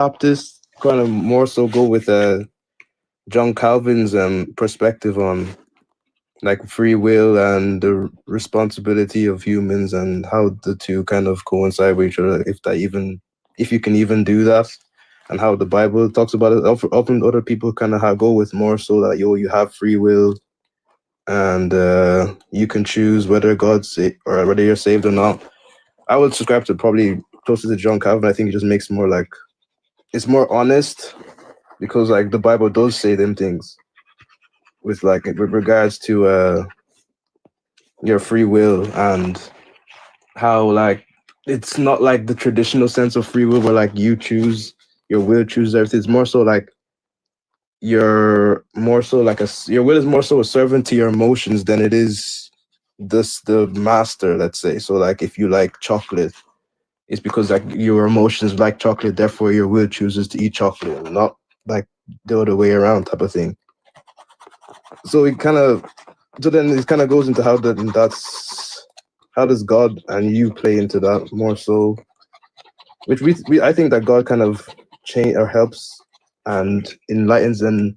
Baptists kind of more so go with John Calvin's perspective on like free will and the responsibility of humans and how the two kind of coincide with each other, if you can even do that, and how the Bible talks about it. Often other people kind of go with more so that you have free will and you can choose whether or whether you're saved or not. I would subscribe to probably closer to John Calvin. I think it just makes more like it's more honest because like the Bible does say them things with regards to your free will and how like it's not like the traditional sense of free will where like your will chooses everything. It's more so like you're more so like your will is more so a servant to your emotions than it is the master, let's say. So like if you like chocolate, it's because like your emotions like chocolate, therefore your will chooses to eat chocolate, and not like the other way around type of thing. So then it kind of goes into how does God and you play into that more so, which I think that God kind of change or helps and enlightens and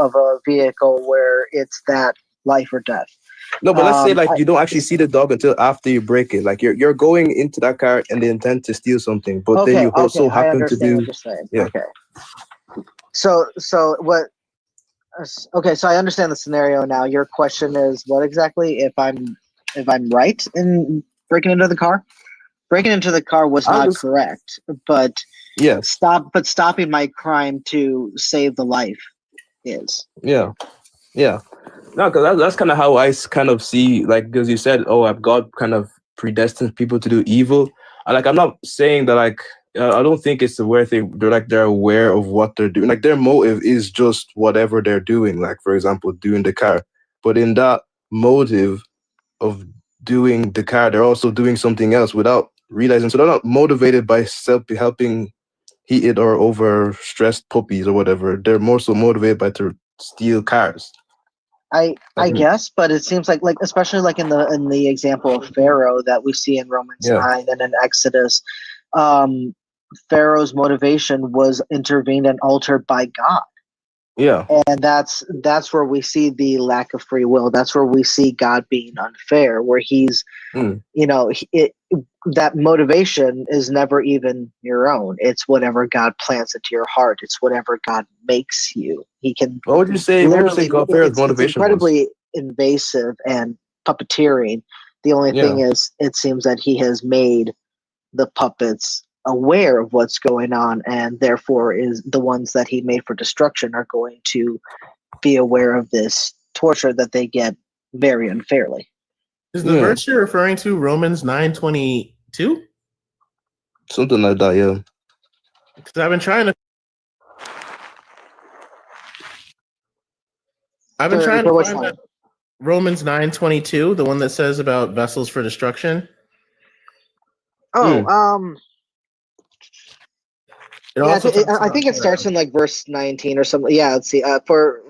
Of a vehicle where it's that life or death. no, but let's say like I, you don't actually see the dog until after you break it. Like you're going into that car and the intent to steal something, but then okay, you okay, also I happen to understand do what you're saying. yeah. Okay, so what? Okay, so I understand the scenario now. Your question is what exactly? If I'm right in breaking into the car, breaking into the car was I'm not just correct, but yeah, stopping my crime to save the life is. yeah, yeah. No, because that's kind of how kind of see, like, because you said, oh, I've God kind of predestined people to do evil. Like, I'm not saying that, like, I don't think it's aware thing. They're aware of what they're doing. Like, their motive is just whatever they're doing. Like, for example, doing the car. But in that motive of doing the car, they're also doing something else without realizing. So they're not motivated by helping heated or over stressed puppies or whatever. They're more so motivated by to steal cars. I Like, guess, but it seems like especially like in the example of Pharaoh that we see in Romans yeah. 9 and in Exodus, um, Pharaoh's motivation was intervened and altered by God. Yeah. And that's where we see the lack of free will. That's where we see God being unfair, where he's, Mm. that motivation is never even your own. It's whatever God plants into your heart. It's whatever God makes you. He can What would you say? What would you say literally, Godfair's it's motivation was? incredibly invasive and puppeteering. The only thing Yeah. is, it seems that he has made the puppets aware of what's going on, and therefore is the ones that he made for destruction are going to be aware of this torture that they get very unfairly. Is the Yeah. verse you're referring to Romans 9:22? Something like that. Yeah. Because I've been trying to For which find one? that Romans 9:22, the one that says about vessels for destruction. Oh, Mm. It yeah, also talks I about think it starts Pharaoh. in like verse 19 or something. Yeah, let's see. For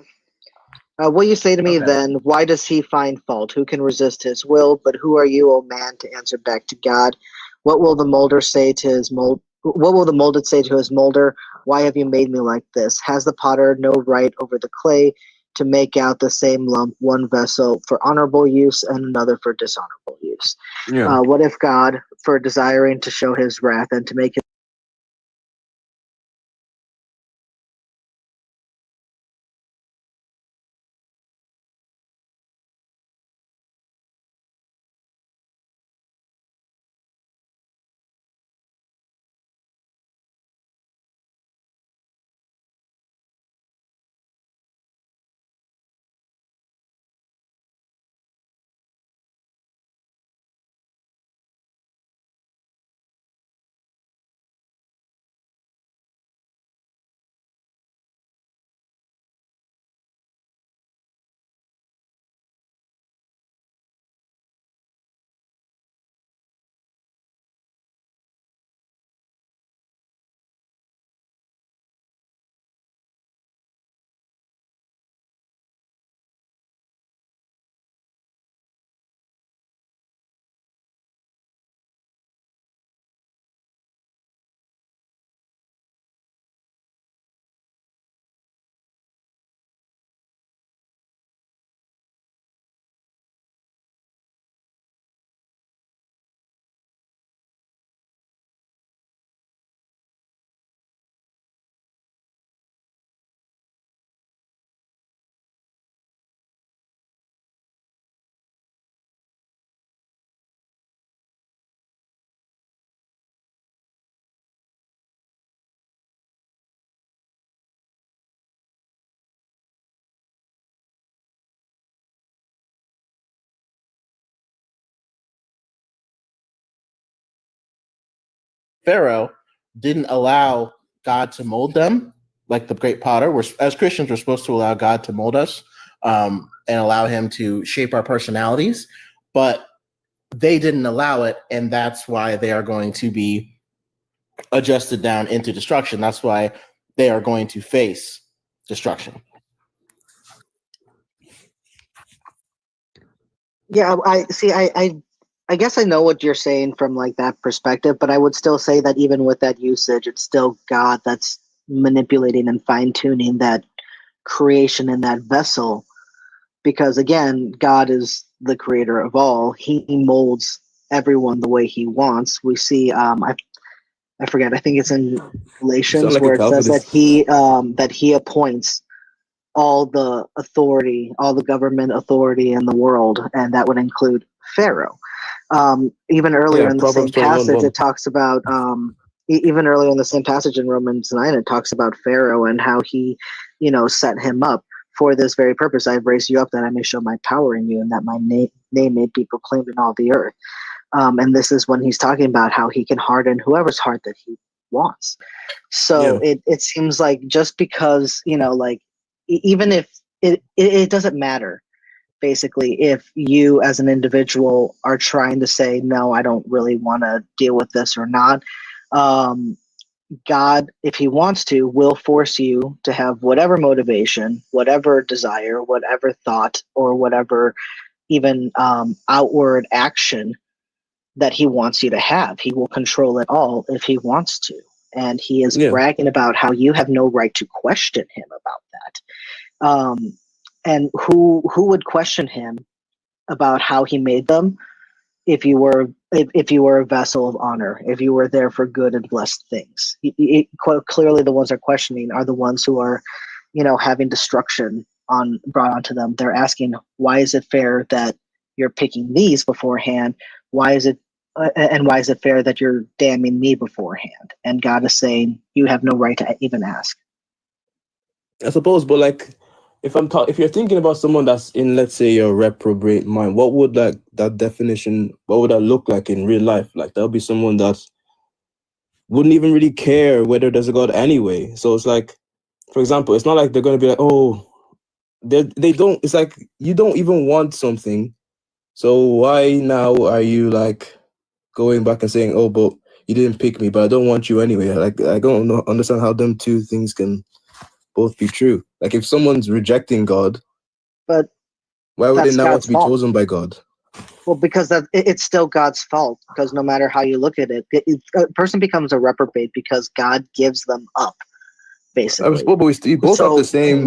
Will you say to me Okay. then, why does he find fault? Who can resist his will? But who are you, O man, to answer back to God? What will the molder say to his mold? What will the molded say to his molder? Why have you made me like this? Has the potter no right over the clay to make out the same lump, one vessel for honorable use and another for dishonorable use? Yeah. What if God, for desiring to show his wrath and to make his Pharaoh didn't allow God to mold them like the great potter. As Christians, we're supposed to allow God to mold us and allow him to shape our personalities. But they didn't allow it, and that's why they are going to be adjusted down into destruction. That's why they are going to face destruction. Yeah, I see. I guess I know what you're saying from like that perspective, but I would still say that even with that usage, it's still God that's manipulating and fine tuning that creation in that vessel. Because again, God is the creator of all. He molds everyone the way He wants. We see. I forget. I think it's in You sound Galatians like a where it says Calvinist. that He appoints all the authority, all the government authority in the world, and that would include Pharaoh. Even earlier Yeah. in the Proverbs same 21 passage, 1. it talks about even earlier in the same passage in Romans 9, it talks about Pharaoh and how he, set him up for this very purpose. I have raised you up that I may show my power in you, and that my name may be proclaimed in all the earth. And this is when he's talking about how he can harden whoever's heart that he wants. So Yeah. it seems like just because like even if it doesn't matter basically if you as an individual are trying to say no, I don't really want to deal with this or not. um, God, if he wants to, will force you to have whatever motivation, whatever desire, whatever thought, or whatever even outward action that he wants you to have. He will control it all if he wants to. and he is Yeah. bragging about how you have no right to question him about that. And who would question him about how he made them if you were a vessel of honor, if you were there for good and blessed things? Quite clearly, the ones they're questioning are the ones who are, having destruction brought onto them. They're asking, why is it fair that you're picking these beforehand? Why is it fair that you're damning me beforehand? And God is saying, you have no right to even ask. I suppose, but like, if you're thinking about someone that's in, let's say, your reprobate mind, what would that definition? What would that look like in real life? Like, that'll be someone that wouldn't even really care whether there's a God anyway. So it's like, for example, it's not like they're gonna be like, oh, they don't. It's like you don't even want something, so why now are you like going back and saying, oh, but you didn't pick me, but I don't want you anyway? Like, I don't understand how them two things can both be true. Like, if someone's rejecting God, But why would they that's not want God's to be fault. chosen by God? Well, because it's still God's fault. Because no matter how you look at it, a person becomes a reprobate because God gives them up, basically. But we both have the So same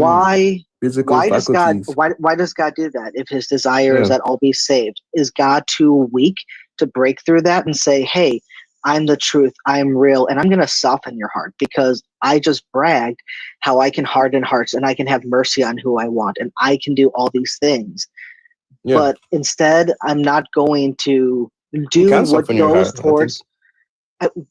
physical faculties. why does God do that if his desire is Yeah. that all be saved? Is God too weak to break through that and say, hey, I'm the truth, I'm real, and I'm going to soften your heart because I just bragged how I can harden hearts and I can have mercy on who I want and I can do all these things. Yeah. But instead, I'm not going to You do can what soften your goes heart, I think. towards.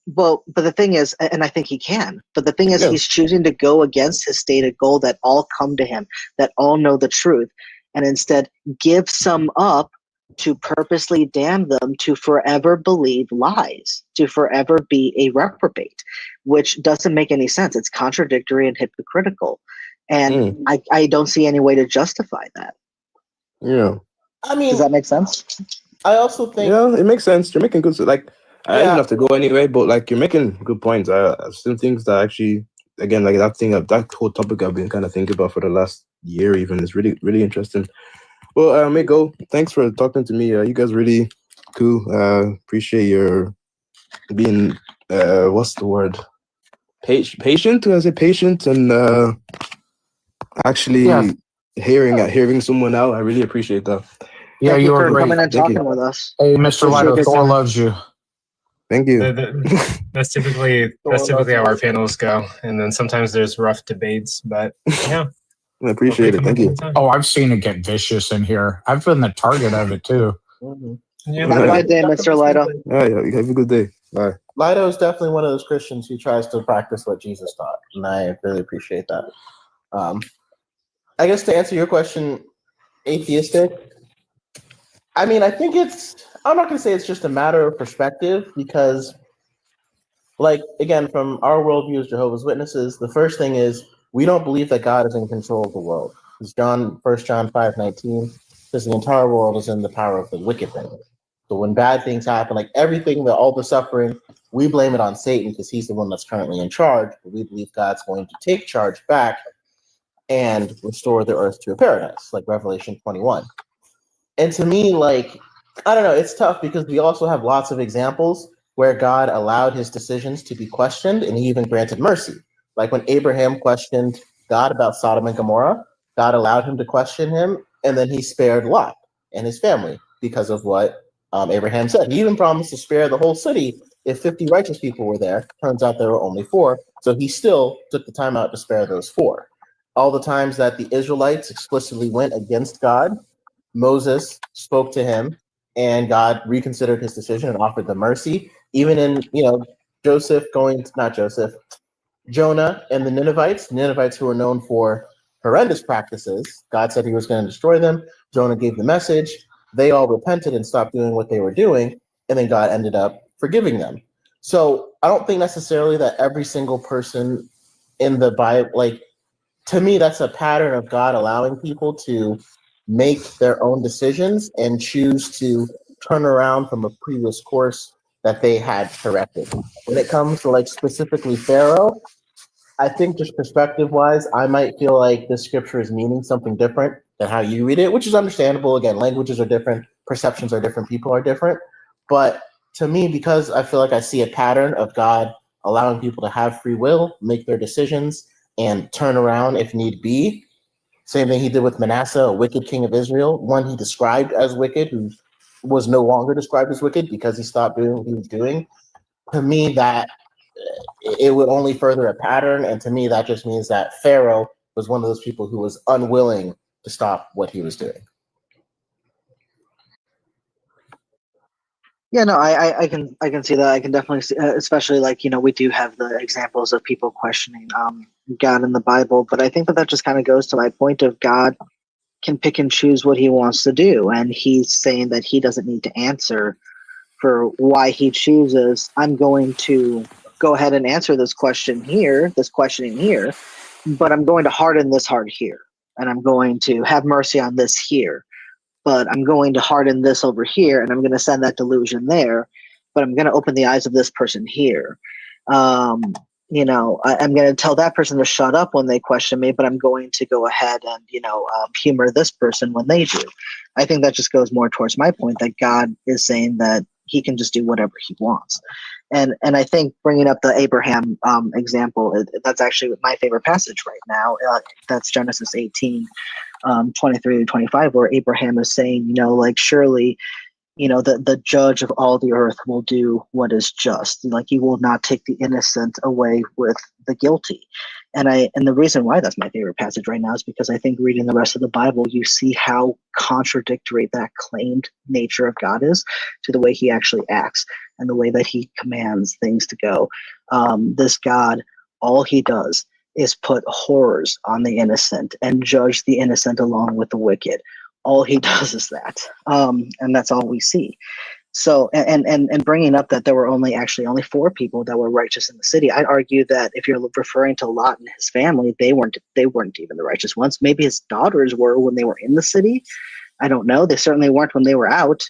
Well, but the thing is, and I think he can, but the thing is, Yeah. he's choosing to go against his stated goal that all come to him, that all know the truth, and instead give some up to purposely damn them to forever believe lies, to forever be a reprobate, which doesn't make any sense. It's contradictory and hypocritical. And I don't see any way to justify that. Yeah. I mean, Does that make sense? I also think, Yeah, it makes sense. You're making good. Like, I Yeah. didn't have to go anyway, but like, you're making good points. Some things that actually, again, like that whole topic I've been kind of thinking about for the last year, even is really, really interesting. Well, Miko, thanks for talking to me. You guys really cool. Appreciate your being what's the word? Patient? Do I say patient? And actually Yeah. hearing someone out. I really appreciate that. Yeah, Thank you you are for great. coming and Thank you. talking with us. Hey, Mr. Appreciate Leto, your Thor time. loves you. Thank you. That's typically how our panels go, and then sometimes there's rough debates. But yeah, I appreciate it. Thank you. Oh, I've seen it get vicious in here. I've been the target of it too. Yeah. Have a good day, Mr. Lido. Yeah, you have a good day. Bye. Lido is definitely one of those Christians who tries to practice what Jesus taught, and I really appreciate that. I guess to answer your question, atheistic. I mean, I think I'm not going to say it's just a matter of perspective because, like, again, from our worldview as Jehovah's Witnesses, the first thing is we don't believe that God is in control of the world. Because 1 John 5:19 says the entire world is in the power of the wicked thing. So when bad things happen, like everything, all the suffering, we blame it on Satan because he's the one that's currently in charge. But we believe God's going to take charge back and restore the earth to a paradise, like Revelation 21. And to me, like, I don't know, it's tough because we also have lots of examples where God allowed his decisions to be questioned and he even granted mercy. Like when Abraham questioned God about Sodom and Gomorrah, God allowed him to question him, and then he spared Lot and his family because of what Abraham said. He even promised to spare the whole city if 50 righteous people were there. Turns out there were only 4, so he still took the time out to spare those 4. All the times that the Israelites explicitly went against God, Moses spoke to him and God reconsidered his decision and offered them mercy. Even in, Jonah and the Ninevites who were known for horrendous practices, God said he was going to destroy them. Jonah gave the message. They all repented and stopped doing what they were doing. And then God ended up forgiving them. So I don't think necessarily that every single person in the Bible, like, to me, that's a pattern of God allowing people to make their own decisions and choose to turn around from a previous course that they had corrected. When it comes to, like, specifically Pharaoh, I think just perspective-wise, I might feel like this scripture is meaning something different than how you read it, which is understandable. Again, languages are different, perceptions are different, people are different. But to me, because I feel like I see a pattern of God allowing people to have free will, make their decisions, and turn around if need be. Same thing he did with Manasseh, a wicked king of Israel, one he described as wicked, who was no longer described as wicked because he stopped doing what he was doing. To me, that it would only further a pattern, and to me, that just means that Pharaoh was one of those people who was unwilling to stop what he was doing. Yeah, no, I can see that. I can definitely see, especially like we do have the examples of people questioning God in the Bible, but I think that just kind of goes to my point of God can pick and choose what he wants to do, and he's saying that he doesn't need to answer for why he chooses. I'm going to go ahead and answer this questioning here, but I'm going to harden this heart here, and I'm going to have mercy on this here, but I'm going to harden this over here, and I'm going to send that delusion there, but I'm going to open the eyes of this person here. Um, I'm going to tell that person to shut up when they question me, but I'm going to go ahead and, humor this person when they do. I think that just goes more towards my point that God is saying that he can just do whatever he wants. And I think bringing up the Abraham example, that's actually my favorite passage right now. That's Genesis 18. 23 to 25, where Abraham is saying, surely, the judge of all the earth will do what is just. Like he will not take the innocent away with the guilty. And the reason why that's my favorite passage right now is because I think reading the rest of the Bible, you see how contradictory that claimed nature of God is to the way he actually acts and the way that he commands things to go. This God, all he does is put horrors on the innocent and judge the innocent along with the wicked. All he does is that, and that's all we see. So, and bringing up that there were only 4 people that were righteous in the city, I'd argue that if you're referring to Lot and his family, they weren't even the righteous ones. Maybe his daughters were when they were in the city. I don't know. They certainly weren't when they were out.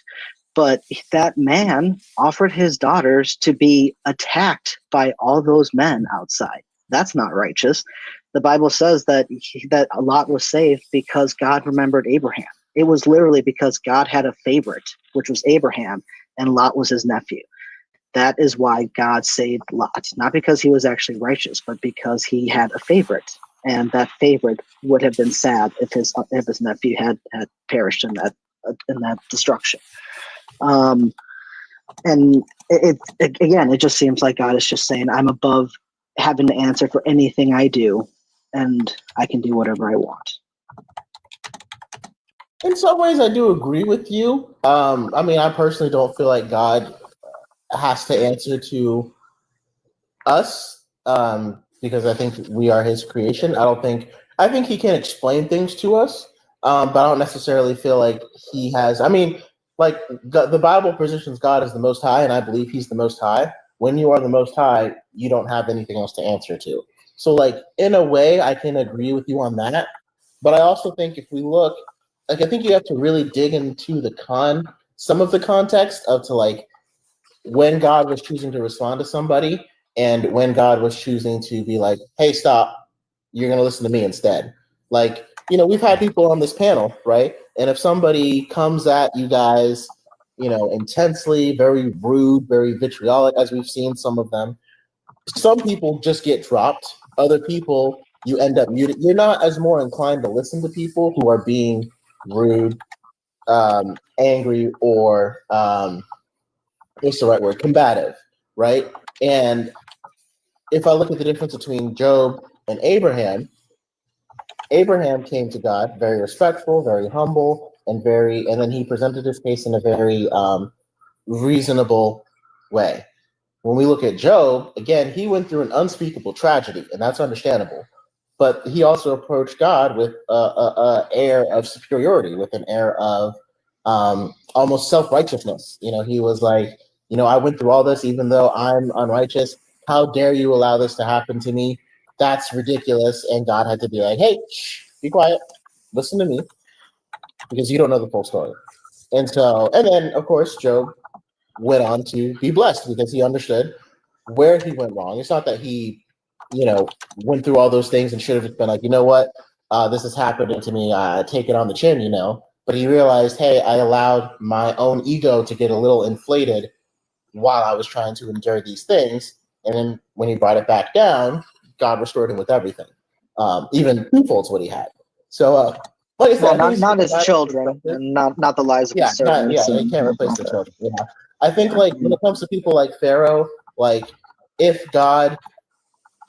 But that man offered his daughters to be attacked by all those men outside. That's not righteous. The Bible says that Lot was saved because God remembered Abraham. It was literally because God had a favorite, which was Abraham, and Lot was his nephew. That is why God saved Lot, not because he was actually righteous, but because he had a favorite, and that favorite would have been sad if his nephew had perished in that destruction. And it just seems like God is just saying, I'm above having to answer for anything I do, and I can do whatever I want. In some ways, I do agree with you. I personally don't feel like God has to answer to us because I think we are his creation. I think he can explain things to us, but I don't necessarily feel like he has. The Bible positions God as the Most High, and I believe he's the Most High. When you are the Most High, you don't have anything else to answer to. So, in a way, I can agree with you on that. But I also think if we look, I think you have to really dig into some of the context of when God was choosing to respond to somebody and when God was choosing to be like, hey, stop, you're going to listen to me instead. We've had people on this panel, right? And if somebody comes at you guys, intensely, very rude, very vitriolic, as we've seen some of them, some people just get dropped. Other people, you end up muted. You're not as more inclined to listen to people who are being rude, angry, or what's the right word? Combative, right? And if I look at the difference between Job and Abraham came to God very respectful, very humble, and then he presented his case in a very reasonable way. When we look at Job, again, he went through an unspeakable tragedy, and that's understandable. But he also approached God with an air of superiority, with an air of almost self-righteousness. He was like, I went through all this even though I'm unrighteous. How dare you allow this to happen to me? That's ridiculous. And God had to be like, hey, shh, be quiet. Listen to me, because you don't know the full story. And then, of course, Job went on to be blessed because he understood where he went wrong. It's not that he, went through all those things and should have just been like, you know what, this is happening to me, take it on the chin, But he realized, hey, I allowed my own ego to get a little inflated while I was trying to endure these things. And then when he brought it back down, God restored him with everything, even twofolds what he had. So, like I said, Well, I think not it's his children, and not the lives of his servants. you can't replace the children. Yeah, I think like when it comes to people like Pharaoh, like if God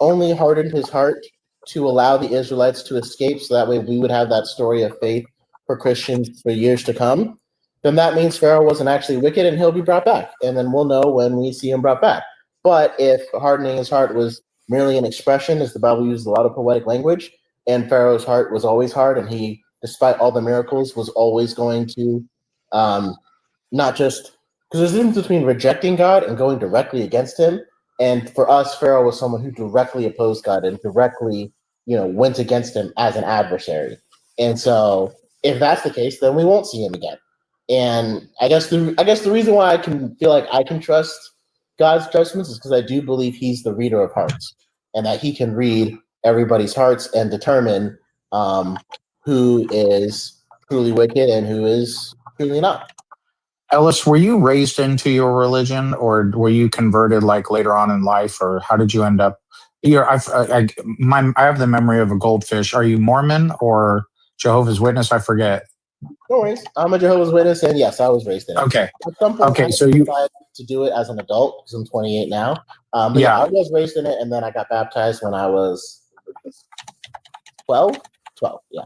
only hardened his heart to allow the Israelites to escape, so that way we would have that story of faith for Christians for years to come, then that means Pharaoh wasn't actually wicked and he'll be brought back. And then we'll know when we see him brought back. But if hardening his heart was merely an expression, as the Bible uses a lot of poetic language, and Pharaoh's heart was always hard, and he, despite all the miracles, was always going to not just because there's a difference between rejecting God and going directly against him. And for us, Pharaoh was someone who directly opposed God and directly, went against him as an adversary. And so, if that's the case, then we won't see him again. And I guess the reason why I can feel like I can trust God's judgments is because I do believe He's the reader of hearts, and that He can read everybody's hearts and determine who is truly wicked and who is truly not. Ellis, were you raised into your religion, or were you converted like later on in life, or how did you end up? I have the memory of a goldfish. Are you Mormon or Jehovah's Witness? I forget. No worries. I'm a Jehovah's Witness, and yes, I was raised in it. Okay. At some point, Okay. I So you, decided to do it as an adult because I'm 28 now. But yeah, I was raised in it, and then I got baptized when I was 12. 12, yeah.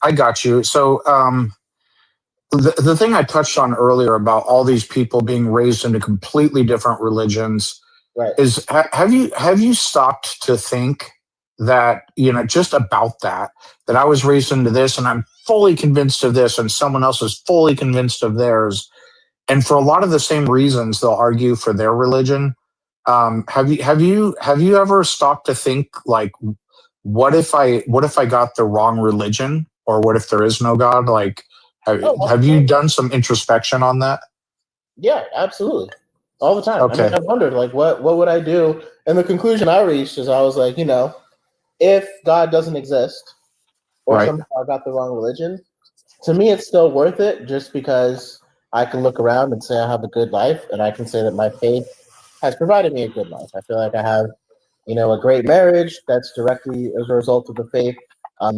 I got you. So, the thing I touched on earlier about all these people being raised into completely different religions Right. is have you stopped to think that just about that I was raised into this and I'm fully convinced of this and someone else is fully convinced of theirs, and for a lot of the same reasons they'll argue for their religion. Have you ever stopped to think like, what if I got the wrong religion, or what if there is no God? Like, have you done some introspection on that? Yeah, absolutely. All the time. I Okay. mean, I wondered, like, what would I do? And the conclusion I reached is I was like, if God doesn't exist or Right. somehow I got the wrong religion, to me, it's still worth it just because I can look around and say I have a good life, and I can say that my faith has provided me a good life. I feel like I have, a great marriage that's directly as a result of the faith.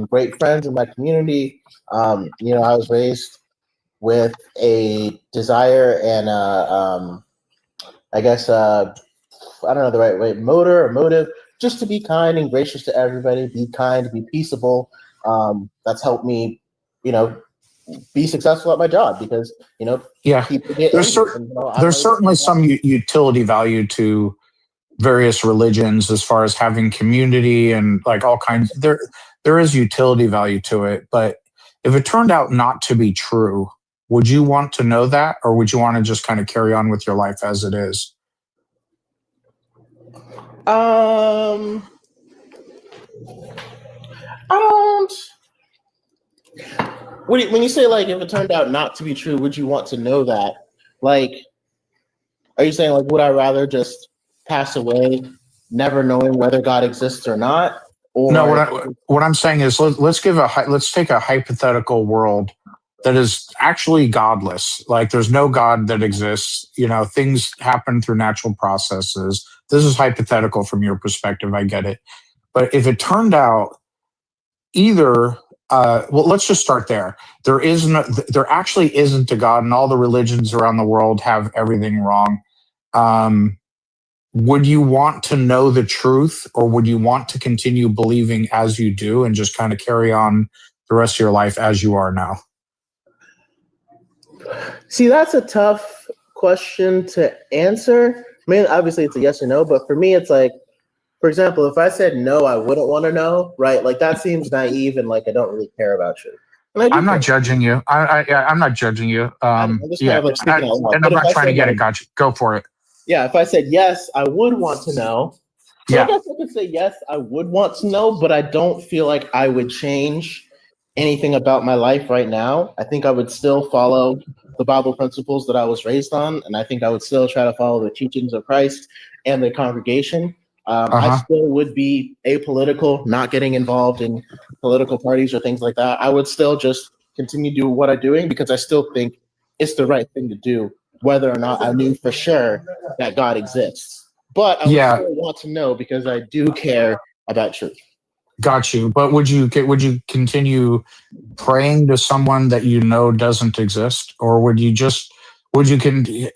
Great friends in my community. I was raised with a desire and I guess I don't know the right way, motive, just to be kind and gracious to everybody, be kind, be peaceable. That's helped me, be successful at my job because Yeah. people get There's angry. And, there's certainly some utility value to various religions as far as having community and like all kinds. There is utility value to it, but if it turned out not to be true, would you want to know that, or would you want to just kind of carry on with your life as it is? I don't. When you say like if it turned out not to be true, would you want to know that? Like, are you saying like would I rather just pass away, never knowing whether God exists or not? Or No, what I'm saying is let's take a hypothetical world that is actually godless. Like there's no God that exists. Things happen through natural processes. This is hypothetical from your perspective. I get it. But if it turned out either, well, let's just start there. There actually isn't a God, and all the religions around the world have everything wrong. Would you want to know the truth, or would you want to continue believing as you do and just kind of carry on the rest of your life as you are now? See, that's a tough question to answer. I mean, obviously it's a yes or no, but for me, it's like, for example, if I said no, I wouldn't want to know, right? Like that seems naive and like I don't really care about you. I'm not judging you. I'm not judging you. I'm just kind of like speaking out loud. And I'm not trying to get it. Gotcha. Go for it. Yeah, if I said yes, I would want to know. So yeah. I guess I could say yes, I would want to know, but I don't feel like I would change anything about my life right now. I think I would still follow the Bible principles that I was raised on, and I think I would still try to follow the teachings of Christ and the congregation. I still would be apolitical, not getting involved in political parties or things like that. I would still just continue to do what I'm doing because I still think it's the right thing to do, whether or not I knew for sure that God exists. but I would Yeah, still want to know because I do care about truth. got you. But would you continue praying to someone that you know doesn't exist, or would you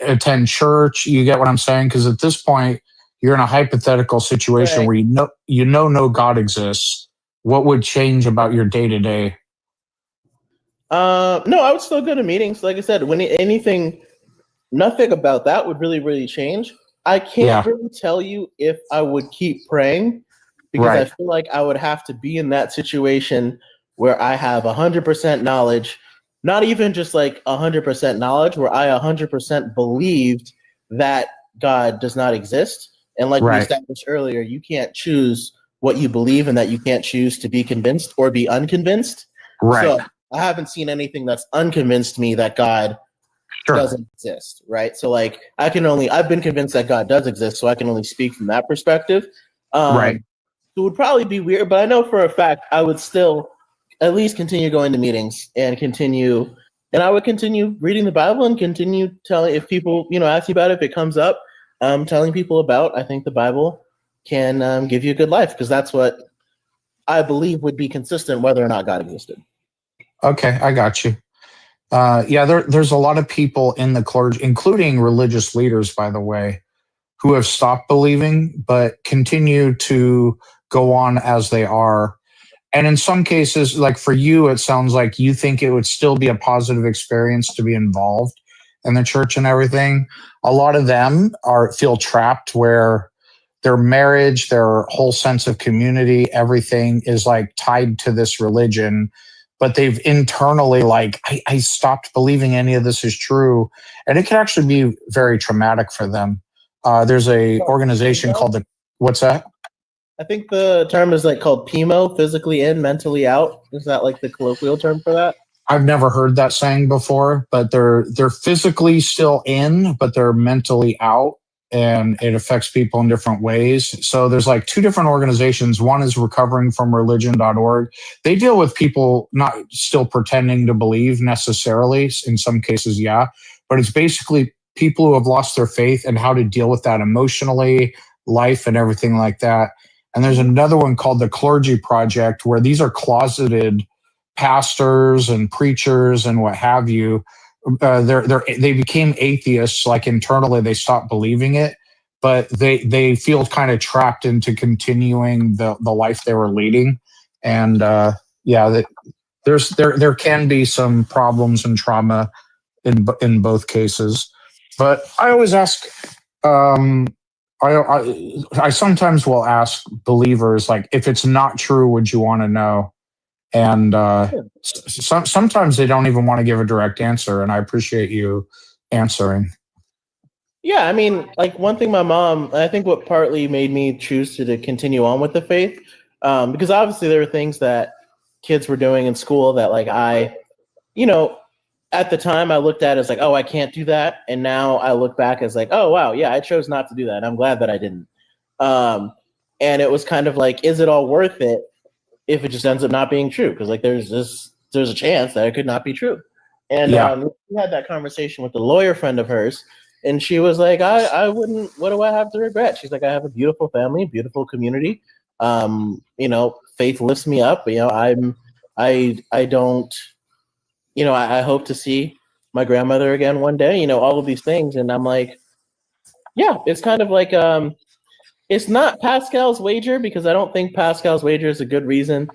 attend church? You get what I'm saying? Because at this point, you're in a hypothetical situation Right. where you know no God exists. What would change about your day to day? No, I would still go to meetings. Like I said, when anything, nothing about that would really, really change. I can't Yeah, really tell you if I would keep praying because I right, feel like I would have to be in that situation where I have 100% knowledge, not even just like 100% knowledge, where I 100% believed that God does not exist. And like we right, established earlier, you can't choose what you believe and that you can't choose to be convinced or be unconvinced. right. So I haven't seen anything that's unconvinced me that God Sure. doesn't exist, right? So like I've been convinced that God does exist, so I can only speak from that perspective. Right. It would probably be weird, but I know for a fact I would still at least continue going to meetings and I would continue reading the Bible and continue telling if people, ask you about it, if it comes up, telling people about, I think the Bible can give you a good life because that's what I believe would be consistent whether or not God existed. Okay, I got you. Yeah, there's a lot of people in the clergy, including religious leaders, by the way, who have stopped believing but continue to go on as they are. And in some cases, like for you, it sounds like you think it would still be a positive experience to be involved in the church and everything. A lot of them feel trapped where their marriage, their whole sense of community, everything is like tied to this religion. But they've internally like, I stopped believing any of this is true. And it can actually be very traumatic for them. There's a organization called what's that? I think the term is like called PIMO, physically in, mentally out. Is that like the colloquial term for that? I've never heard that saying before, but they're physically still in, but they're mentally out, and it affects people in different ways. So there's like two different organizations. One is recoveringfromreligion.org. They deal with people not still pretending to believe necessarily. In some cases, yeah, but it's basically people who have lost their faith and how to deal with that emotionally, life, and everything like that. And there's another one called the Clergy Project, where these are closeted pastors and preachers and what have you. They became atheists. Like internally, they stopped believing it, but they feel kind of trapped into continuing the life they were leading. And yeah, there can be some problems and trauma in both cases. But I always ask. Um, I sometimes will ask believers, like, if it's not true, would you want to know? And sometimes they don't even want to give a direct answer, and I appreciate you answering. Yeah, I mean, like one thing my mom, I think what partly made me choose to continue on with the faith, because obviously there were things that kids were doing in school that like you know, at the time I looked at as like, oh, I can't do that. And now I look back as like, oh, wow, yeah, I chose not to do that. I'm glad that I didn't. Um, and it was kind of like, is it all worth it if it just ends up not being true? Because like there's a chance that it could not be true. And Yeah, we had that conversation with a lawyer friend of hers, and she was like, I wouldn't. What do I have to regret? She's like, I have a beautiful family, beautiful community. Faith lifts me up. I don't. I hope to see my grandmother again one day. All of these things, and I'm like, yeah, it's kind of like it's not Pascal's wager because I don't think Pascal's wager is a good reason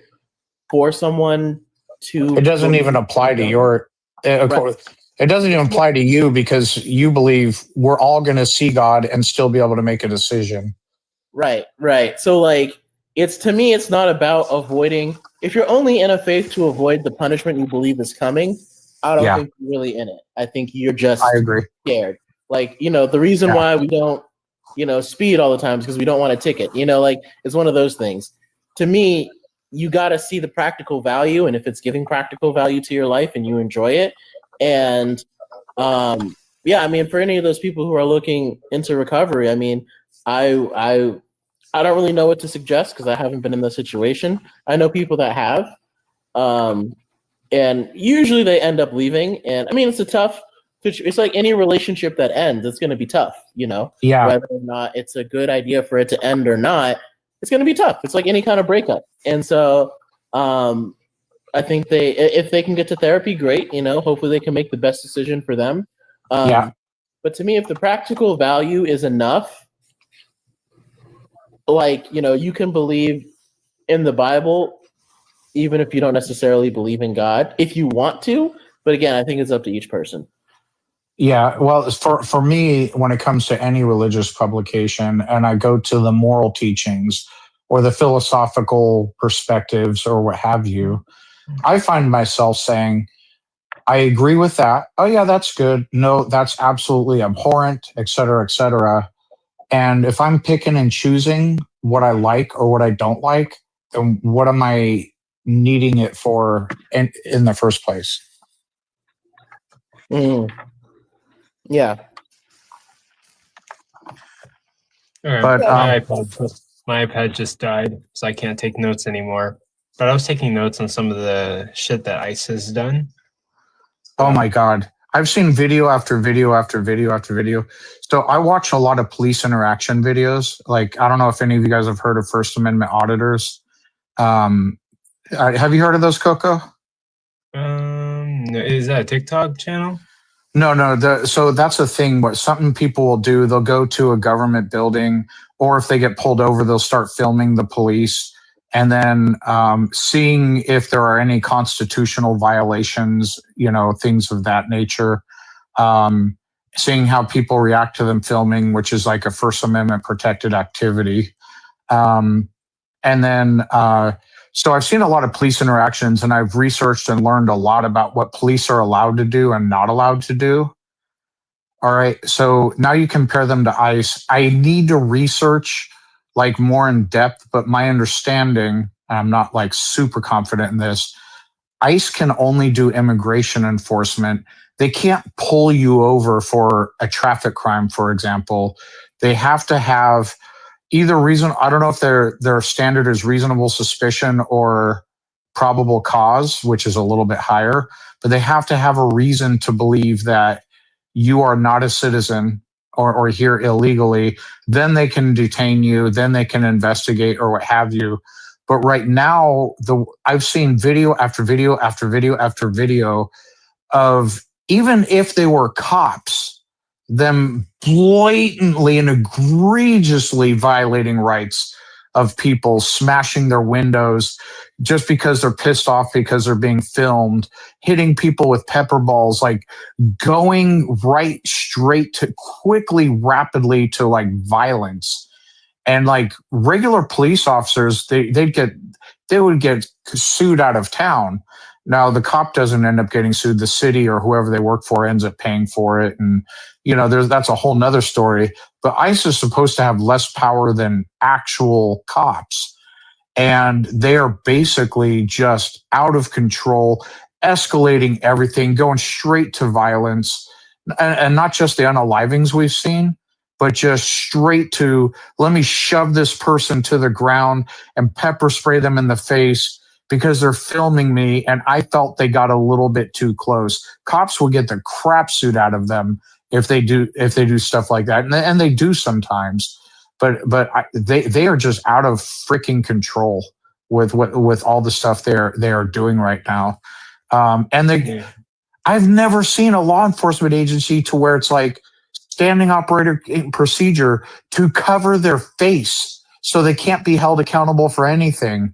for someone it to doesn't even believe apply to in your. Of right. course, it doesn't even apply to you because you believe we're all going to see God and still be able to make a decision. Right. So like it's to me it's not about avoiding if you're only in a faith to avoid the punishment you believe is coming, I don't Yeah, think you're really in it. I think you're I just agree. scared. Like, the reason Yeah, why we don't, speed all the time is because we don't want a ticket. Like it's one of those things. To me, you got to see the practical value, and if it's giving practical value to your life and you enjoy it, and yeah, I mean, for any of those people who are looking into recovery, I mean, I don't really know what to suggest because I haven't been in the situation. I know people that have, and usually they end up leaving. And I mean, it's a tough it's like any relationship that ends, it's going to be tough, Yeah. whether or not it's a good idea for it to end or not, it's going to be tough. It's like any kind of breakup. And so I think if they can get to therapy, great, hopefully they can make the best decision for them. Yeah. But to me, if the practical value is enough, like, you can believe in the Bible, even if you don't necessarily believe in God, if you want to. But again, I think it's up to each person. Yeah, well, for me, when it comes to any religious publication, and I go to the moral teachings or the philosophical perspectives or what have you, I find myself saying, I agree with that. Oh, yeah, that's good. No, that's absolutely abhorrent, et cetera, et cetera. And if I'm picking and choosing what I like or what I don't like, then what am I needing it for in the first place? Mm. Yeah. Okay. But My iPad just died, so I can't take notes anymore. But I was taking notes on some of the shit that ICE has done. oh my God. I've seen video after video after video after video. So I watch a lot of police interaction videos. Like, I don't know if any of you guys have heard of First Amendment auditors. Have you heard of those, Coco? No, is that a TikTok channel? No. So that's a thing. What something people will do, they'll go to a government building, or if they get pulled over, they'll start filming the police and then seeing if there are any constitutional violations, things of that nature. Um, Seeing how people react to them filming, which is like a First Amendment protected activity. Um, and then, so I've seen a lot of police interactions, and I've researched and learned a lot about what police are allowed to do and not allowed to do. All right. So now you compare them to ICE. I need to research like more in depth, but my understanding, I'm not like super confident in this. ICE can only do immigration enforcement. They can't pull you over for a traffic crime, for example. They have to have either reason. I don't know if their standard is reasonable suspicion or probable cause, which is a little bit higher, but they have to have a reason to believe that you are not a citizen or here illegally. Then they can detain you, then they can investigate or what have you. But right now, I've seen video after video after video after video of, even if they were cops, them blatantly and egregiously violating rights of people, smashing their windows just because they're pissed off because they're being filmed, hitting people with pepper balls, like going right straight to quickly, rapidly to like violence. And like regular police officers, they would get sued out of town. Now the cop doesn't end up getting sued; the city or whoever they work for ends up paying for it, and that's a whole nother story. But ICE is supposed to have less power than actual cops, and they are basically just out of control, escalating everything, going straight to violence, and not just the unalivings we've seen, but just straight to, let me shove this person to the ground and pepper spray them in the face because they're filming me and I felt they got a little bit too close. Cops will get the crap suit out of them if they do stuff like that, and they do sometimes. But they are just out of freaking control with all the stuff they are doing right now. I've never seen a law enforcement agency to where it's like standing operator procedure to cover their face so they can't be held accountable for anything.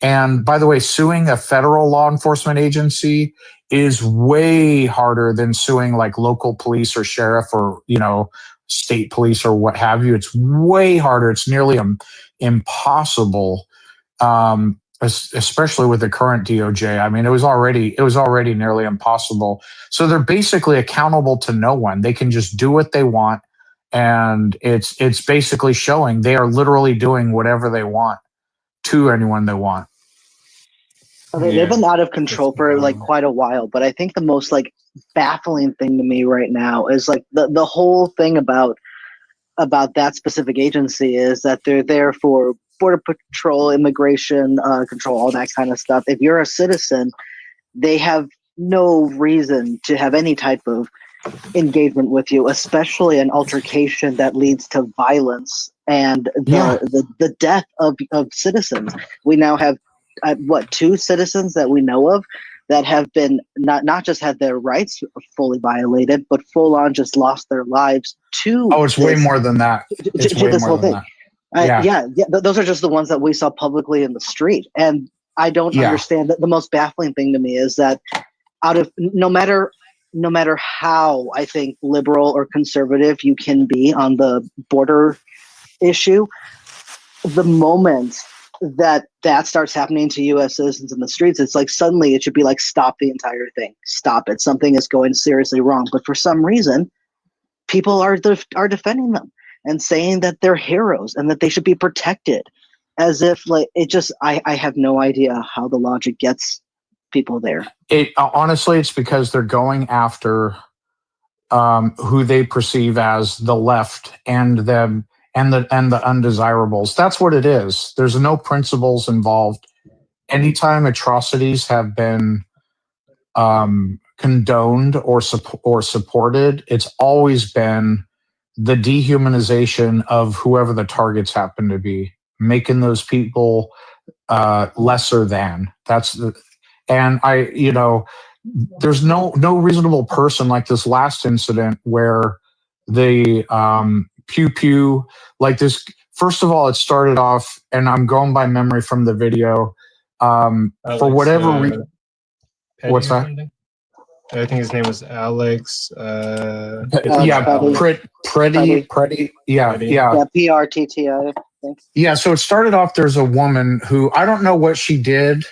And by the way, suing a federal law enforcement agency is way harder than suing like local police or sheriff or, state police or what have you. It's way harder. It's nearly impossible, especially with the current DOJ. I mean, it was already nearly impossible. So they're basically accountable to no one. They can just do what they want. And it's basically showing they are literally doing whatever they want to anyone they want. They've been out of control for like quite a while, but I think the most like baffling thing to me right now is like the whole thing about that specific agency is that they're there for border patrol, immigration control, all that kind of stuff. If you're a citizen, they have no reason to have any type of engagement with you, especially an altercation that leads to violence and Yeah. the death of citizens. We now have two citizens that we know of that have been not just had their rights fully violated, but full on just lost their lives to Oh, it's way this more than that. It's to way this more whole than thing. that. Yeah. Those are just the ones that we saw publicly in the street, and I don't Yeah. understand that. The most baffling thing to me is that out of no matter how I think liberal or conservative you can be on the border issue, the moment that starts happening to U.S. citizens in the streets, it's like suddenly it should be like, stop the entire thing, stop it. Something is going seriously wrong. But for some reason, people are defending them and saying that they're heroes and that they should be protected, as if like it just. I have no idea how the logic gets people there. It honestly, it's because they're going after who they perceive as the left and them and the undesirables. That's what it is. There's no principles involved. Anytime atrocities have been condoned or supported, it's always been the dehumanization of whoever the targets happen to be, making those people lesser than. And there's no reasonable person, like this last incident where the pew pew, like this. First of all, it started off, and I'm going by memory from the video. For Alex, whatever Petty what's or that? something. I think his name was Alex. Yeah, Petty. pretty. Yeah, Petty. yeah. Yeah, PRTTI. Yeah, so it started off. There's a woman who I don't know what she did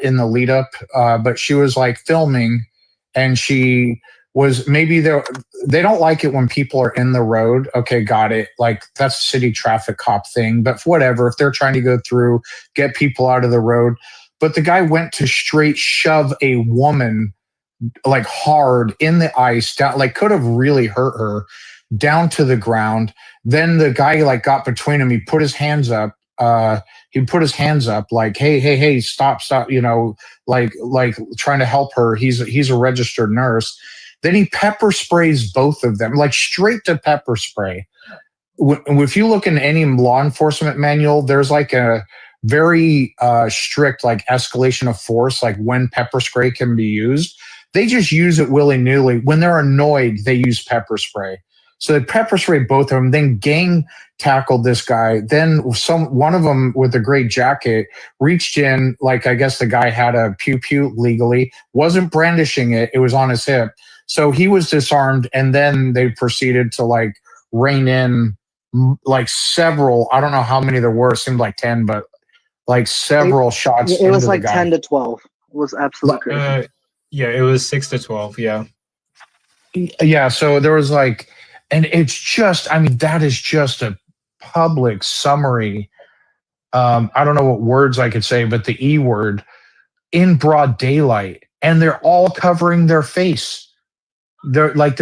in the lead up, but she was like filming, and she was maybe they don't like it when people are in the road. Okay, got it. Like that's a city traffic cop thing, but whatever. If they're trying to go through, get people out of the road. But the guy went to straight shove a woman like hard in the ice down, like could have really hurt her, down to the ground. Then the guy like got between him. He put his hands up. He put his hands up like, hey, stop, like trying to help her. He's a registered nurse. Then he pepper sprays both of them, like straight to pepper spray. If you look in any law enforcement manual, there's like a very strict like escalation of force, like when pepper spray can be used. They just use it willy nilly. When they're annoyed, they use pepper spray. So they pepper sprayed both of them, then gang tackled this guy. Then one of them with a great jacket reached in, like I guess the guy had a pew pew legally, wasn't brandishing it, it was on his hip. So he was disarmed, and then they proceeded to like rein in like several, I don't know how many there were, it seemed like 10, but like several shots It into was the like guy. 10 to 12. It was absolutely crazy. Yeah, it was 6 to 12. Yeah. Yeah, so there was like, and it's just, I mean, that is just a public summary. I don't know what words I could say, but the E word in broad daylight, and they're all covering their face. They're like,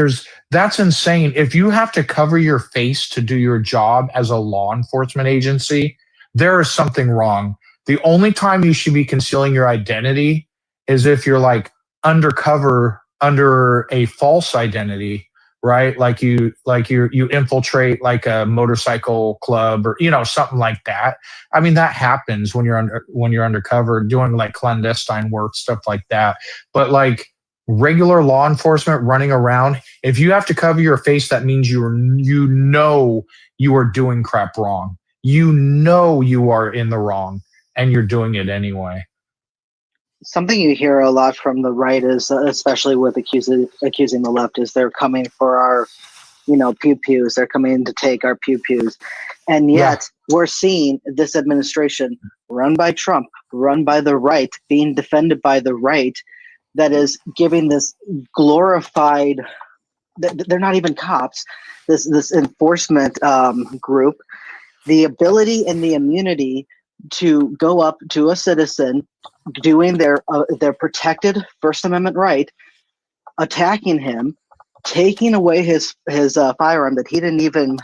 that's insane. If you have to cover your face to do your job as a law enforcement agency, there is something wrong. The only time you should be concealing your identity is if you're like undercover under a false identity, right? Like you infiltrate like a motorcycle club or something like that. I mean, that happens when you're undercover doing like clandestine work, stuff like that. But like regular law enforcement running around, if you have to cover your face, that means you are doing crap wrong. You are in the wrong, and you're doing it anyway. Something you hear a lot from the right is, especially with accusing the left, is they're coming for our, pew pews. They're coming to take our pew pews, and yet we're seeing this administration run by Trump, run by the right, being defended by the right, that is giving this glorified. They're not even cops. This enforcement group the ability and the immunity to go up to a citizen doing their protected First Amendment right, attacking him, taking away his firearm that he didn't even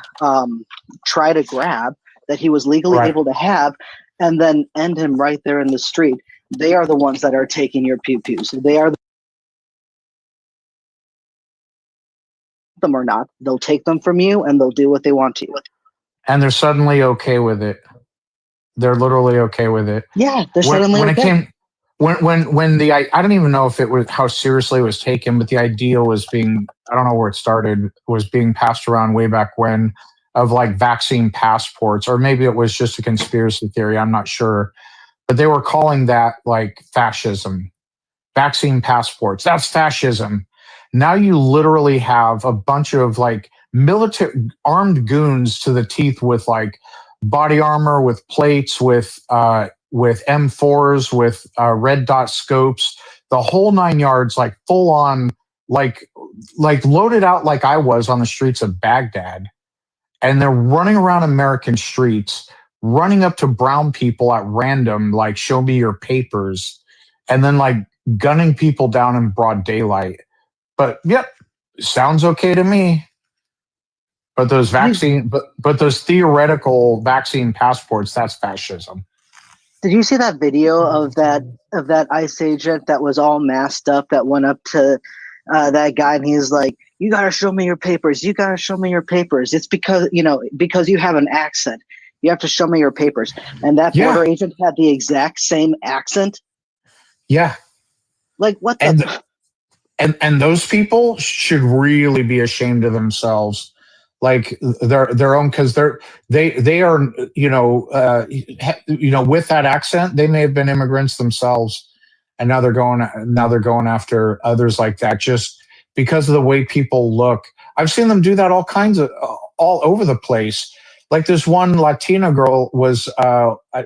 try to grab, that he was legally able to have, and then end him right there in the street. They are the ones that are taking your pew pews. They are them or not. They'll take them from you and they'll do what they want to you. And they're suddenly okay with it. They're literally okay with it. Yeah, they're when, suddenly when okay. it came when the I don't even know if it was how seriously it was taken, but the idea was being, I don't know where it started, was being passed around way back when, of like vaccine passports, or maybe it was just a conspiracy theory, I'm not sure, but they were calling that like fascism. Vaccine passports, that's fascism. Now you literally have a bunch of like military armed goons to the teeth with like body armor, with plates, with M4s, with red dot scopes, the whole 9 yards, like full on, like loaded out like I was on the streets of Baghdad, and they're running around American streets, running up to brown people at random, like show me your papers, and then like gunning people down in broad daylight. But yep, sounds okay to me. But those but those theoretical vaccine passports, that's fascism. Did you see that video of that ICE agent that was all masked up that went up to that guy and he's like, "You gotta show me your papers. You gotta show me your papers. It's because because you have an accent. You have to show me your papers." And that Yeah. border agent had the exact same accent. Yeah. Like what And the? and those people should really be ashamed of themselves, like their own, because they are with that accent, they may have been immigrants themselves, and now they're going after others like that just because of the way people look. I've seen them do that all over the place. Like this one Latina girl was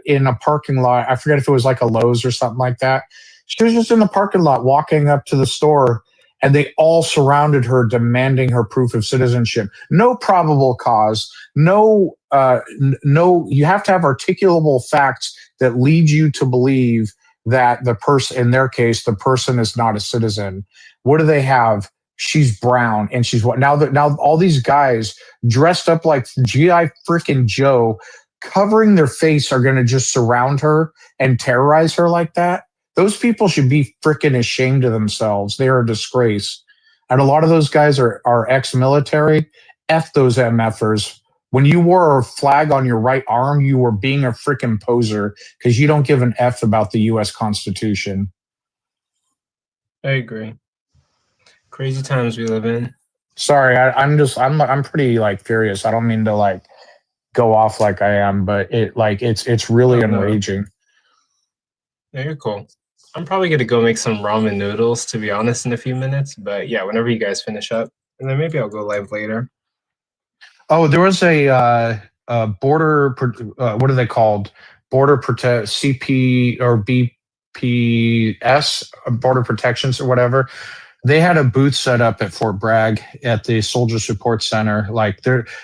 in a parking lot. I forget if it was like a Lowe's or something like that. She was just in the parking lot walking up to the store, and they all surrounded her demanding her proof of citizenship. No probable cause, no, you have to have articulable facts that lead you to believe that the person, in their case, the person is not a citizen. What do they have? She's brown and she's what? Now all these guys dressed up like GI freaking Joe, covering their face, are going to just surround her and terrorize her like that. Those people should be freaking ashamed of themselves. They are a disgrace. And a lot of those guys are ex-military. F those MFers. When you wore a flag on your right arm, you were being a freaking poser because you don't give an F about the U.S. Constitution. I agree. Crazy times we live in. Sorry, I'm pretty like furious. I don't mean to like go off like I am, but it's really enraging. Yeah, you're cool. I'm probably gonna go make some ramen noodles, to be honest, in a few minutes. But yeah, whenever you guys finish up, and then maybe I'll go live later. Oh, there was a border. What are they called? Border protect CP or B.A.A.S.H, border protections or whatever. They had a booth set up at Fort Bragg at the Soldier Support Center. Like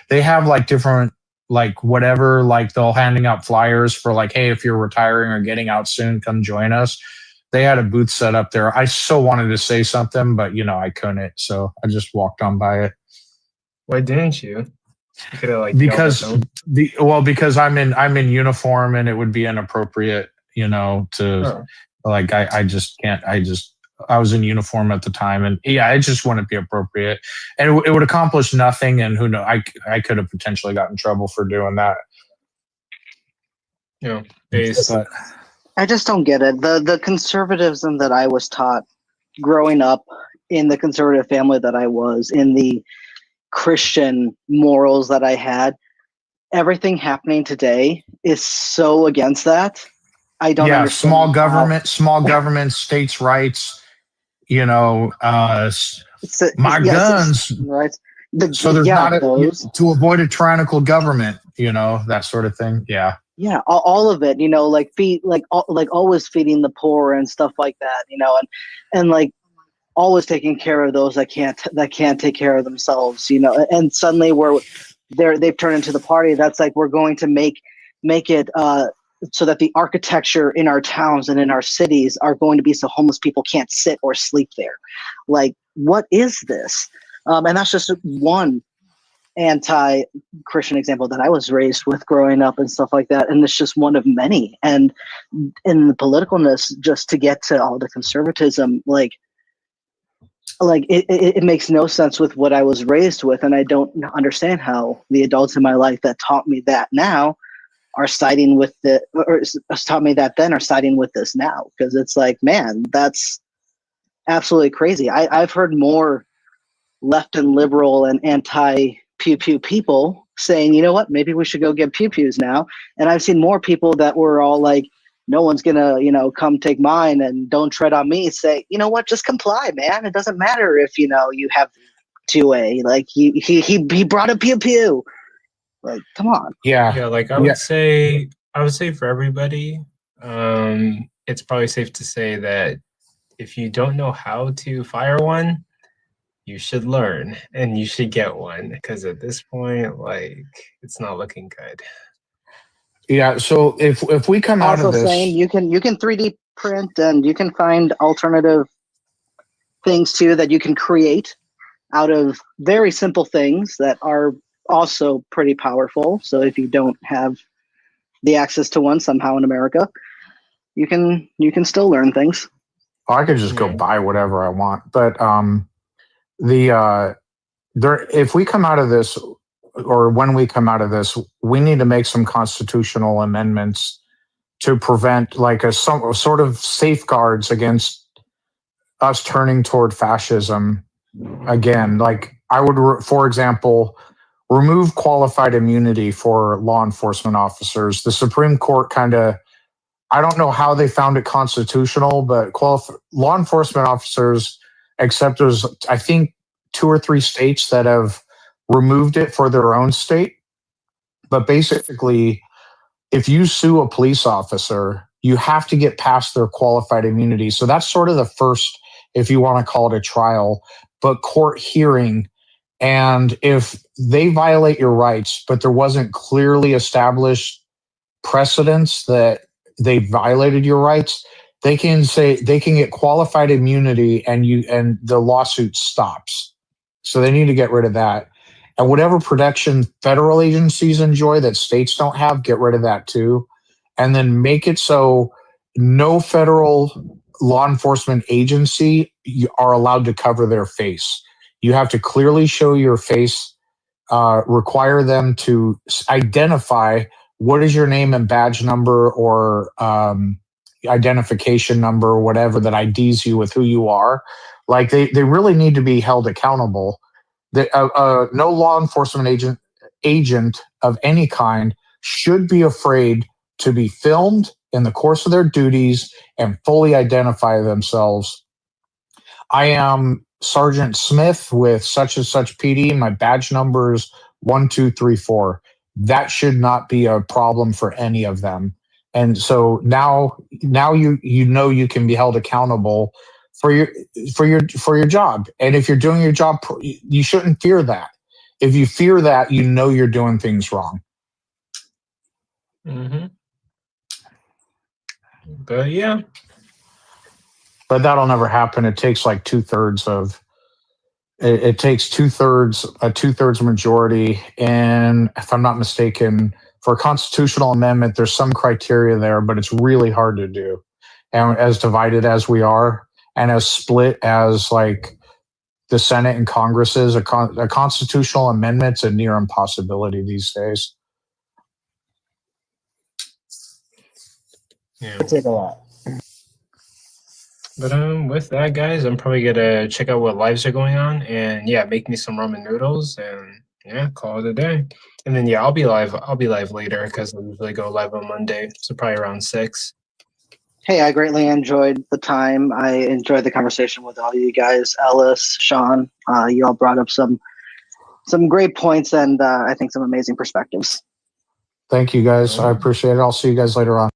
they have like different like whatever, like they'll handing out flyers for like, hey, if you're retiring or getting out soon, come join us. They had a booth set up there. I so wanted to say something, but I couldn't, so I just walked on by it. Why didn't you? You could have like yelled at Because them. because I'm in uniform and it would be inappropriate, to like I just can't. I was in uniform at the time, and yeah, it just wouldn't be appropriate, and it would accomplish nothing. And who knows, I could have potentially got in trouble for doing that. Based. I just don't get it. The conservatism that I was taught growing up in the conservative family that I was, in the Christian morals that I had, everything happening today is so against that. I don't understand. Small government, states' rights. My guns. Right. So there's to avoid a tyrannical government. That sort of thing. Yeah. Yeah, all of it. Like always feeding the poor and stuff like that. And like always taking care of those that can't take care of themselves. And suddenly they've turned into the party that's like, we're going to make it so that the architecture in our towns and in our cities are going to be so homeless people can't sit or sleep there. Like, what is this? And that's just one anti-Christian example that I was raised with growing up and stuff like that. And it's just one of many. And in the politicalness, just to get to all the conservatism, like like it makes no sense with what I was raised with, and I don't understand how the adults in my life that taught me that now are siding with taught me that then are siding with this now, because it's like, man, that's absolutely crazy. I've heard more left and liberal and anti pew pew people saying, you know what, maybe we should go get pew pews now. And I've seen more people that were all like, no one's gonna, come take mine and don't tread on me, say, you know what, just comply, man. It doesn't matter if you have 2A. Like he brought a pew pew. Like, come on. Yeah. Yeah, like Yeah. I would say for everybody, it's probably safe to say that if you don't know how to fire one, you should learn and you should get one, because at this point, like, it's not looking good. Yeah. So if we come out Also of this, saying you can 3D print, and you can find alternative things too that you can create out of very simple things that are also pretty powerful. So if you don't have the access to one somehow in America, you can still learn things. I could just go Yeah. buy whatever I want. But if we come out of this, or when we come out of this, we need to make some constitutional amendments to prevent like some sort of safeguards against us turning toward fascism again. Like I would, for example, remove qualified immunity for law enforcement officers. The Supreme Court kind of, I don't know how they found it constitutional, but law enforcement officers, except there's, I think, 2 or 3 states that have removed it for their own state. But basically, if you sue a police officer, you have to get past their qualified immunity. So that's sort of the first, if you want to call it a trial, but court hearing. And if they violate your rights, but there wasn't clearly established precedence that they violated your rights, they can get qualified immunity, and the lawsuit stops. So they need to get rid of that. And whatever protection federal agencies enjoy that states don't have, get rid of that too. And then make it so no federal law enforcement agency are allowed to cover their face. You have to clearly show your face, require them to identify what is your name and badge number, or identification number, or whatever that IDs you with who you are. Like they really need to be held accountable. No law enforcement agent of any kind should be afraid to be filmed in the course of their duties and fully identify themselves. I am Sergeant Smith with such and such PD. My badge number is 1234. That should not be a problem for any of them. And so now you know you can be held accountable for your job. And if you're doing your job, you shouldn't fear that. If you fear that, you know you're doing things wrong. Mm-hmm. But yeah. But that'll never happen. It takes like 2/3 of it takes a 2/3 majority. And if I'm not mistaken, for a constitutional amendment, there's some criteria there, but it's really hard to do. And as divided as we are, and as split as like the Senate and Congress is, a constitutional amendment's a near impossibility these days. Yeah. It take a lot. But with that, guys, I'm probably gonna check out what lives are going on, and yeah, make me some ramen noodles, and yeah, call it a day. And then yeah, I'll be live. I'll be live later because I usually go live on Monday, so probably around 6. Hey, I greatly enjoyed the time. I enjoyed the conversation with all you guys, Ellis, Sean. You all brought up some great points, and I think some amazing perspectives. Thank you, guys. I appreciate it. I'll see you guys later on.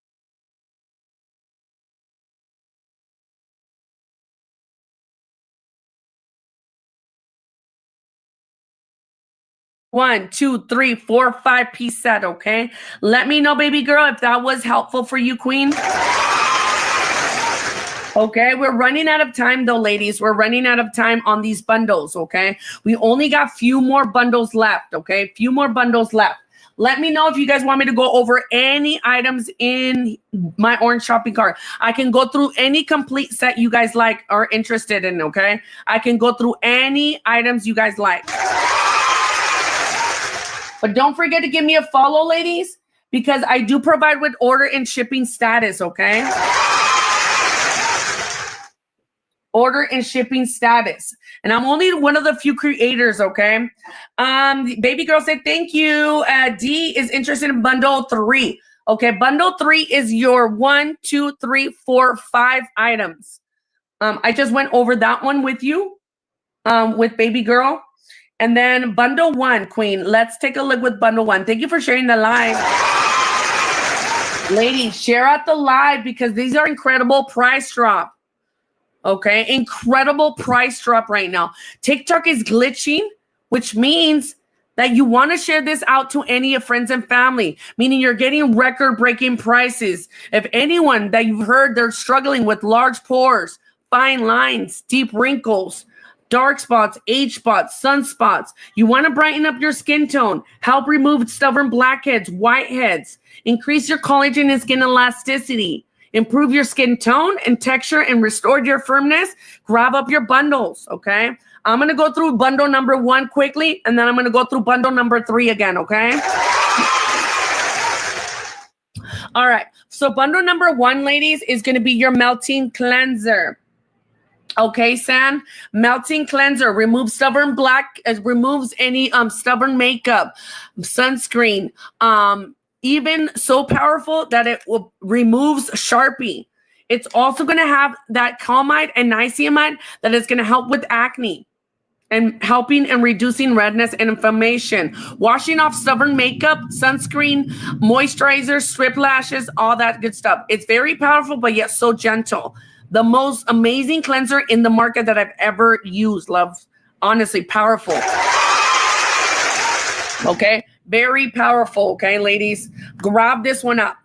One, two, three, four, 5-piece set, okay? Let me know, baby girl, if that was helpful for you, queen. Okay, we're running out of time though, ladies. We're running out of time on these bundles, okay? We only got few more bundles left, okay? Few more bundles left. Let me know if you guys want me to go over any items in my orange shopping cart. I can go through any complete set you guys like or interested in, okay? I can go through any items you guys like. But don't forget to give me a follow, ladies, because I do provide with order and shipping status, okay? Order and shipping status. And I'm only one of the few creators, okay? Baby girl said, thank you. D is interested in bundle 3. Okay, bundle 3 is your 1, 2, 3, 4, 5 items. I just went over that one with you, with baby girl. And then bundle 1, queen. Let's take a look with bundle 1. Thank you for sharing the live. Ladies, share out the live because these are incredible price drop. Okay, incredible price drop right now. TikTok is glitching, which means that you want to share this out to any of friends and family, meaning you're getting record-breaking prices. If anyone that you've heard they're struggling with large pores, fine lines, deep wrinkles, dark spots, age spots, sunspots, you want to brighten up your skin tone, help remove stubborn blackheads, whiteheads, increase your collagen and skin elasticity, improve your skin tone and texture, and restore your firmness, grab up your bundles, okay? I'm going to go through bundle number 1 quickly, and then I'm going to go through bundle number 3 again, okay? All right. So bundle number 1, ladies, is going to be your melting cleanser. Okay, Sam, melting cleanser removes stubborn removes any stubborn makeup, sunscreen, even so powerful that it will removes Sharpie. It's also going to have that calmide and niacinamide that is going to help with acne and helping and reducing redness and inflammation, washing off stubborn makeup, sunscreen, moisturizer, strip lashes, all that good stuff. It's very powerful, but yet so gentle. The most amazing cleanser in the market that I've ever used, love. Honestly, powerful. Okay, very powerful, okay, ladies? Grab this one up.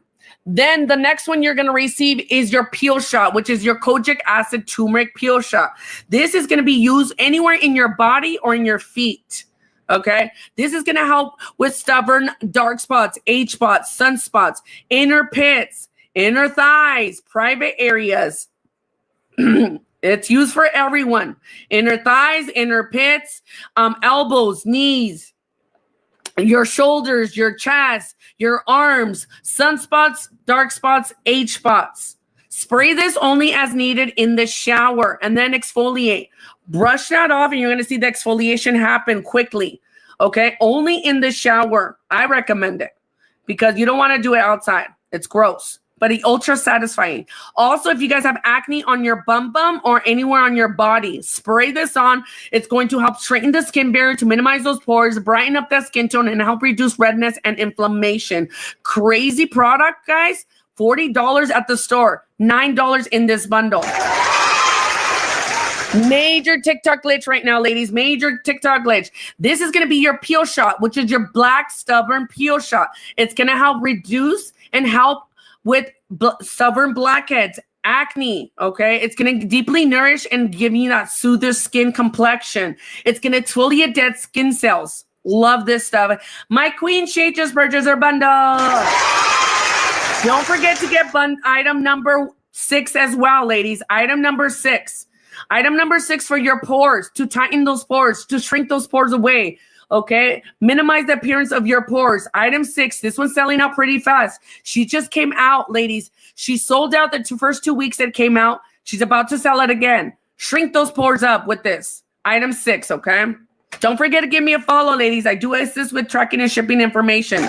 Then the next one you're going to receive is your peel shot, which is your kojic acid turmeric peel shot. This is going to be used anywhere in your body or in your feet, okay? This is going to help with stubborn dark spots, age spots, sunspots, inner pits, inner thighs, private areas. It's used for everyone. Inner thighs, inner pits, elbows, knees, your shoulders, your chest, your arms, sunspots, dark spots, age spots. Spray this only as needed in the shower and then exfoliate. Brush that off and you're going to see the exfoliation happen quickly. Okay? Only in the shower. I recommend it because you don't want to do it outside. It's gross, but it's ultra satisfying. Also, if you guys have acne on your bum or anywhere on your body, spray this on. It's going to help straighten the skin barrier to minimize those pores, brighten up that skin tone, and help reduce redness and inflammation. Crazy product, guys. $40 at the store, $9 in this bundle. Major TikTok glitch right now, ladies. Major TikTok glitch. This is going to be your peel shot, which is your black stubborn peel shot. It's going to help reduce and help with stubborn blackheads, acne, okay? It's going to deeply nourish and give you that soother skin complexion. It's going to exfoliate dead skin cells. Love this stuff. My queen Shay just purchased her bundle. Don't forget to get item number 6 as well, ladies. Item number 6. Item number 6 for your pores, to tighten those pores, to shrink those pores away. Okay, minimize the appearance of your pores. Item 6, this one's selling out pretty fast. She just came out, ladies. She sold out the first 2 weeks it came out. She's about to sell it again. Shrink those pores up with this. Item 6, okay? Don't forget to give me a follow, ladies. I do assist with tracking and shipping information.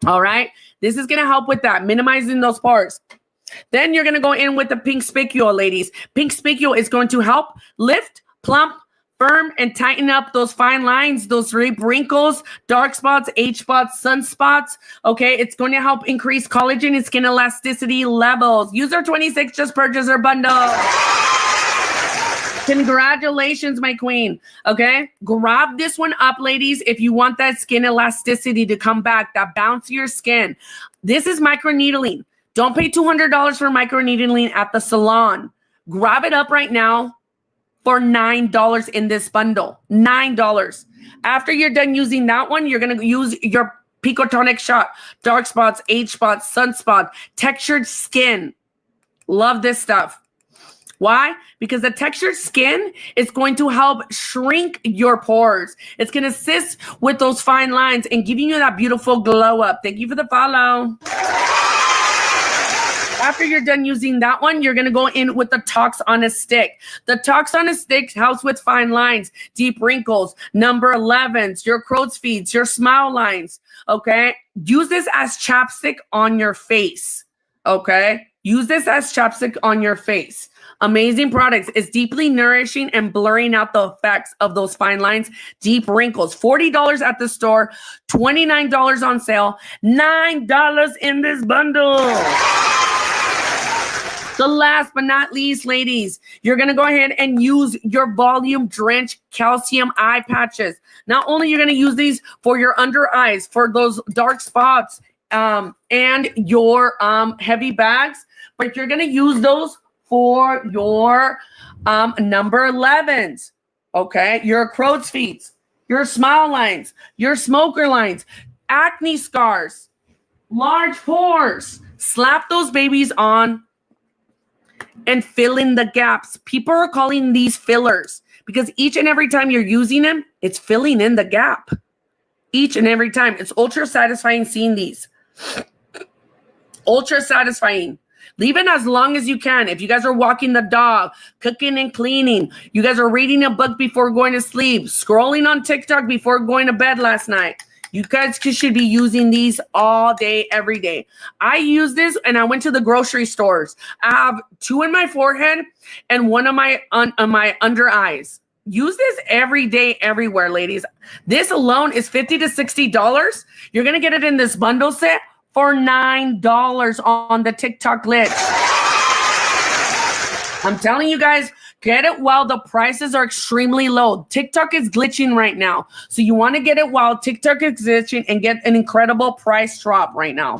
All right, this is going to help with that, minimizing those pores. Then you're going to go in with the pink spicule, ladies. Pink spicule is going to help lift, plump, firm, and tighten up those fine lines, those wrinkles, dark spots, age spots, sunspots. Okay, it's going to help increase collagen and skin elasticity levels. User 26 just purchased her bundle. Congratulations, my queen. Okay, grab this one up, ladies, if you want that skin elasticity to come back, that bouncier skin. This is microneedling. Don't pay $200 for microneedling at the salon. Grab it up right now. for $9 in this bundle. $9. After you're done using that one, you're going to use your Picotonic shot, dark spots, age spots, sunspot, textured skin. Love this stuff. Why? Because the textured skin is going to help shrink your pores. It's going to assist with those fine lines and giving you that beautiful glow up. Thank you for the follow. After you're done using that one, you're going to go in with the Tox on a Stick. The Tox on a Stick helps with fine lines, deep wrinkles, number 11s, your crow's feet, your smile lines, okay? Use this as chapstick on your face, okay? Use this as chapstick on your face. Amazing products. It's deeply nourishing and blurring out the effects of those fine lines, deep wrinkles. $40 at the store, $29 on sale, $9 in this bundle. The last but not least, ladies, you're going to go ahead and use your Volume Drench Calcium Eye Patches. Not only you're going to use these for your under eyes, for those dark spots, and your heavy bags, but you're going to use those for your number 11s, okay? Your crow's feet, your smile lines, your smoker lines, acne scars, large pores. Slap those babies on and fill in the gaps. People are calling these fillers because each and every time you're using them, it's filling in the gap. Each and every time. It's ultra satisfying seeing these. Ultra satisfying. Leave it as long as you can. If you guys are walking the dog, cooking and cleaning, you guys are reading a book before going to sleep, scrolling on TikTok before going to bed last night, you guys should be using these all day, every day. I use this and I went to the grocery stores. I have 2 in my forehead and 1 on my under eyes. Use this every day, everywhere, ladies. This alone is $50 to $60. You're going to get it in this bundle set for $9 on the TikTok glitch. I'm telling you guys, get it while the prices are extremely low. TikTok is glitching right now. So you want to get it while TikTok is glitching and get an incredible price drop right now.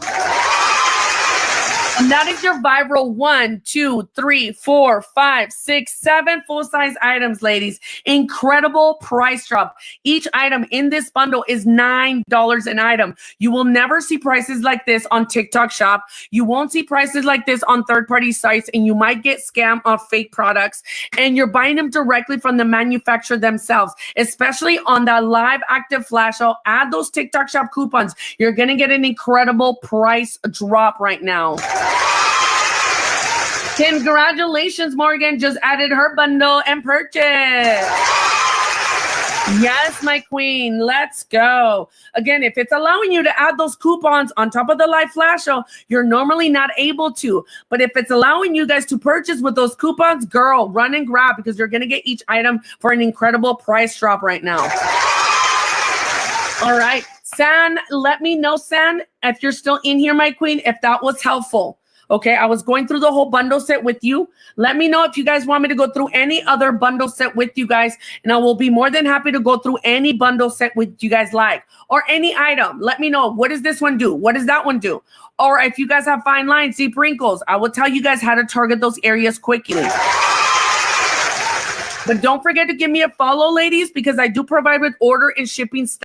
And that is your viral 1, 2, 3, 4, 5, 6, 7 full-size items, ladies. Incredible price drop. Each item in this bundle is $9 an item. You will never see prices like this on TikTok Shop. You won't see prices like this on third-party sites, and you might get scammed on fake products. And you're buying them directly from the manufacturer themselves, especially on that live active flash sale. Add those TikTok Shop coupons. You're going to get an incredible price drop right now. Congratulations, Morgan just added her bundle and purchase. Yes, my queen, let's go. Again, if it's allowing you to add those coupons on top of the live flash sale, you're normally not able to. But if it's allowing you guys to purchase with those coupons, girl, run and grab because you're going to get each item for an incredible price drop right now. All right, San, let me know, San, if you're still in here, my queen, if that was helpful. Okay, I was going through the whole bundle set with you. Let me know if you guys want me to go through any other bundle set with you guys, and I will be more than happy to go through any bundle set with you guys like, or any item. Let me know, what does this one do? What does that one do? Or if you guys have fine lines, deep wrinkles, I will tell you guys how to target those areas quickly. But don't forget to give me a follow, ladies, because I do provide with order and shipping